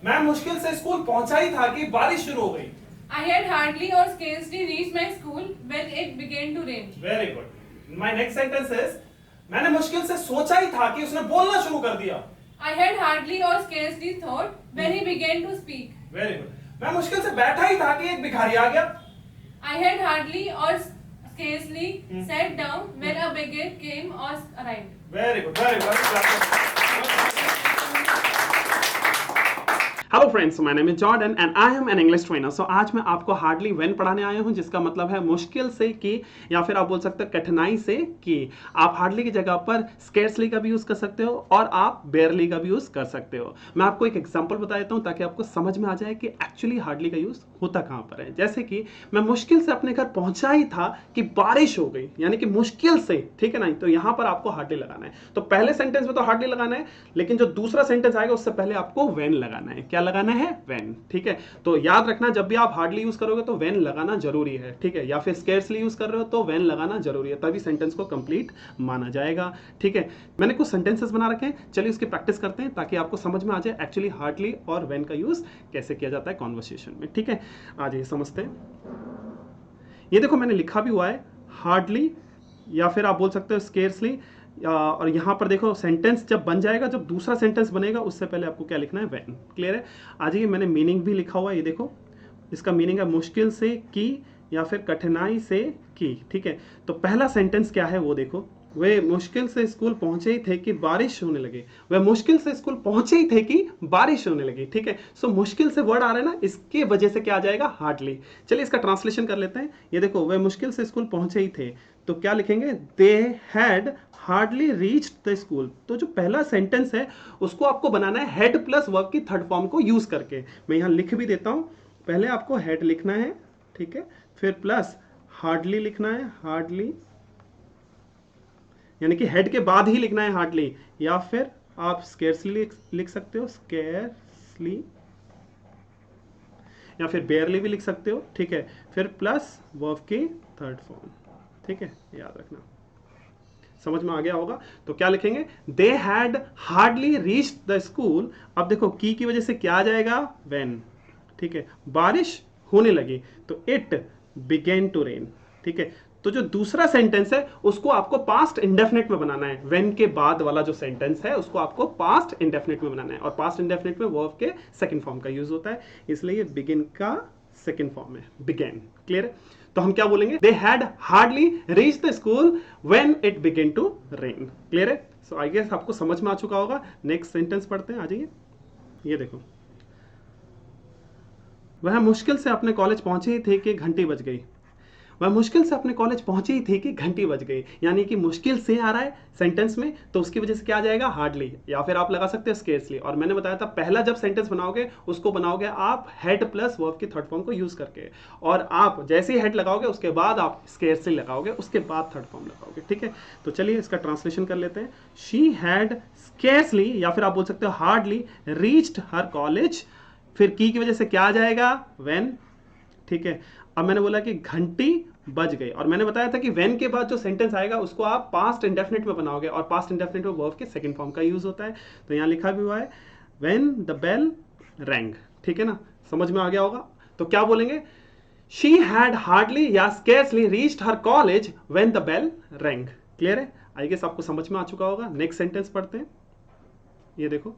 मैं मुश्किल से स्कूल पहुंचा ही था कि बारिश शुरू हो गई। I had hardly or scarcely reached my school when it began to rain. Very good. My next sentence is मैंने मुश्किल से सोचा ही था कि उसने बोलना शुरू कर दिया। I had hardly or scarcely thought when he began to speak. Very good. मैं मुश्किल से बैठा ही था कि एक भिखारी आ गया। I had hardly or scarcely sat down when a beggar came or arrived. Very good, very good. Hello friends, my name is Jordan and I am an English trainer. So आज मैं आपको हार्डली व्हेन पढ़ाने आया हूं, जिसका मतलब है मुश्किल से की, या फिर आप बोल सकते हो कठिनाई से की। आप हार्डली की जगह पर स्केर्सली का भी यूज कर सकते हो और आप बेयरली का भी यूज कर सकते हो। मैं आपको एक एग्जांपल बता देता हूं ताकि आपको समझ में आ जाए कि एक्चुअली हार्डली का यूज होता कहां पर है। जैसे कि मैं मुश्किल से अपने घर पहुंचा ही था कि बारिश हो गई, यानी कि मुश्किल से, ठीक है ना। तो यहां पर आपको हार्डली लगाना है। तो पहले सेंटेंस में तो हार्डली लगाना है, लेकिन जो दूसरा सेंटेंस आएगा उससे पहले आपको व्हेन लगाना है। क्या लगाना है? व्हेन। ठीक है, तो याद रखना, जब भी आप हार्डली यूज करोगे तो व्हेन लगाना जरूरी है। ठीक है, या फिर स्केर्सली यूज कर रहे हो तो व्हेन लगाना जरूरी है, तभी सेंटेंस को कंप्लीट माना जाएगा। ठीक है, मैंने कुछ सेंटेंसेस बना रखे हैं, चलिए उसकी प्रैक्टिस करते हैं ताकि आपको समझ में आ जाए एक्चुअली हार्डली और व्हेन का यूज कैसे किया जाता है कॉन्वर्सेशन में। ठीक है, आ जाइए समझते हैं। ये देखो मैंने लिखा भी हुआ है हार्डली, या फिर आप बोल सकते हो स्केर्सली। और यहाँ पर देखो सेंटेंस जब बन जाएगा, जब दूसरा सेंटेंस बनेगा उससे पहले आपको क्या लिखना है? व्हेन। क्लियर है? आज ये मैंने मीनिंग भी लिखा हुआ है, ये देखो इसका मीनिंग है मुश्किल से की या फिर कठिनाई से की। ठीक है, तो पहला सेंटेंस क्या है वो देखो, वे मुश्किल से स्कूल पहुंचे ही थे कि बारिश होने लगी। वे मुश्किल से स्कूल पहुंचे ही थे कि बारिश होने लगी। ठीक है, सो मुश्किल से वर्ड आ रहा है ना, इसके वजह से क्या आ जाएगा? हार्डली। चलिए इसका ट्रांसलेशन कर लेते हैं। ये देखो, वे मुश्किल से स्कूल पहुंचे ही थे, तो क्या लिखेंगे? दे had hardly reached the school. तो जो पहला सेंटेंस है उसको आपको बनाना है हैड प्लस वर्ब की थर्ड फॉर्म को यूज करके। मैं यहां लिख भी देता हूं, पहले आपको हैड लिखना है, ठीक है, फिर प्लस हार्डली लिखना है, हार्डली, यानी कि हेड के बाद ही लिखना है हार्डली, या फिर आप स्केर्सली लिख सकते हो, स्केर्सली, या फिर बेयरली भी लिख सकते हो। ठीक है, फिर प्लस वर्ब की थर्ड फॉर्म। ठीक है, याद रखना, समझ में आ गया होगा। तो क्या लिखेंगे? दे had hardly reached the school. अब देखो की वजह से क्या आ जाएगा? व्हेन। ठीक है, बारिश होने लगी तो इट बिगेन टू रेन। ठीक है, तो जो दूसरा सेंटेंस है उसको आपको पास्ट इंडेफिनिट में बनाना है। व्हेन के बाद वाला जो सेंटेंस है उसको आपको पास्ट इंडेफिनिट में बनाना है, और पास्ट इंडेफिनिट में वर्ब के सेकंड फॉर्म का यूज होता है, इसलिए बिगिन का सेकंड फॉर्म है, बिगेन। क्लियर है? तो हम क्या बोलेंगे? They had hardly reached the school when it began to rain. Clear है? सो आई गेस आपको समझ में आ चुका होगा। नेक्स्ट सेंटेंस पढ़ते हैं, आ जाइए। ये देखो, वह मुश्किल से अपने कॉलेज पहुंचे ही थे कि घंटी बज गई। वह मुश्किल से अपने कॉलेज पहुंची ही थी कि घंटी बज गई, यानी कि मुश्किल से आ रहा है सेंटेंस में, तो उसकी वजह से क्या आ जाएगा? हार्डली, या फिर आप लगा सकते हो स्केर्सली। और मैंने बताया था पहला जब सेंटेंस बनाओगे उसको बनाओगे आप हेड प्लस वर्ब की थर्ड फॉर्म को यूज करके, और आप जैसे ही हेड लगाओगे उसके बाद आप स्केर्सली लगाओगे, उसके बाद थर्ड फॉर्म लगाओगे। ठीक है, तो चलिए इसका ट्रांसलेशन कर लेते हैं। शी हैड स्केर्सली, या फिर आप बोल सकते हो हार्डली रीच्ड हर कॉलेज, फिर की वजह से क्या आ जाएगा? व्हेन। ठीक है, अब मैंने बोला कि घंटी बज गई, और मैंने बताया था कि व्हेन के बाद जो सेंटेंस आएगा उसको आप पास्ट इंडेफिनिट में बनाओगे, और पास्ट इंडेफिनिट में वर्ब के सेकंड फॉर्म का यूज होता है। तो यहां लिखा भी हुआ है व्हेन द बेल रैंग। ठीक है ना, समझ में आ गया होगा। तो क्या बोलेंगे? शी हैड हार्डली या scarcely reached her college when the bell rang. Clear है? आई गेस आपको समझ में आ चुका होगा। नेक्स्ट सेंटेंस पढ़ते हैं। ये देखो,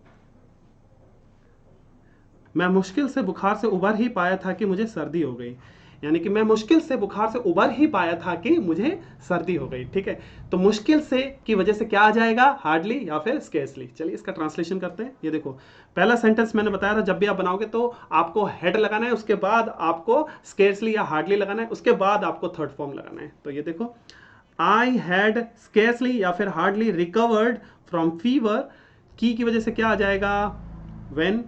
मैं मुश्किल से बुखार से उबर ही पाया था कि मुझे सर्दी हो गई, यानी कि मैं मुश्किल से बुखार से उबर ही पाया था कि मुझे सर्दी हो गई। ठीक है, तो मुश्किल से की वजह से क्या आ जाएगा? हार्डली या फिर स्केर्सली। चलिए इसका ट्रांसलेशन करते हैं। ये देखो, पहला सेंटेंस मैंने बताया था जब भी आप बनाओगे तो आपको हेड लगाना है, उसके बाद आपको स्केर्सली या हार्डली लगाना है, उसके बाद आपको थर्ड फॉर्म लगाना है। तो ये देखो, आई हैड स्केर्सली या फिर हार्डली रिकवर्ड फ्रॉम फीवर, की वजह से क्या आ जाएगा? व्हेन।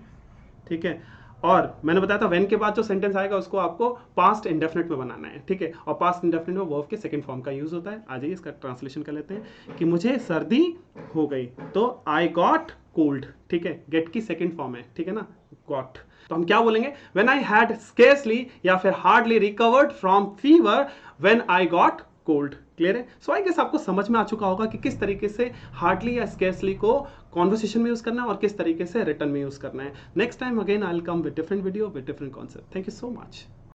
ठीक है, और मैंने बताया था व्हेन के बाद जो सेंटेंस आएगा उसको आपको पास्ट इंडेफिनिट में बनाना है। ठीक है, और पास्ट इंडेफिनिट में वर्ब के सेकंड फॉर्म का यूज होता है। आ जाइए इसका ट्रांसलेशन कर लेते हैं कि मुझे सर्दी हो गई, तो आई गॉट कोल्ड। ठीक है, गेट की सेकंड फॉर्म है, ठीक है ना, गॉट। तो हम क्या बोलेंगे? व्हेन आई हैड स्केर्सली या फिर hardly recovered from fever when I got cold. Clear है? सो आई गेस आपको समझ में आ चुका होगा कि किस तरीके से हार्डली या स्केर्सली को कॉन्वर्सेशन में यूज करना है और किस तरीके से रिटर्न में यूज करना है। Next time again I will come with different video with different concept. Thank you so much.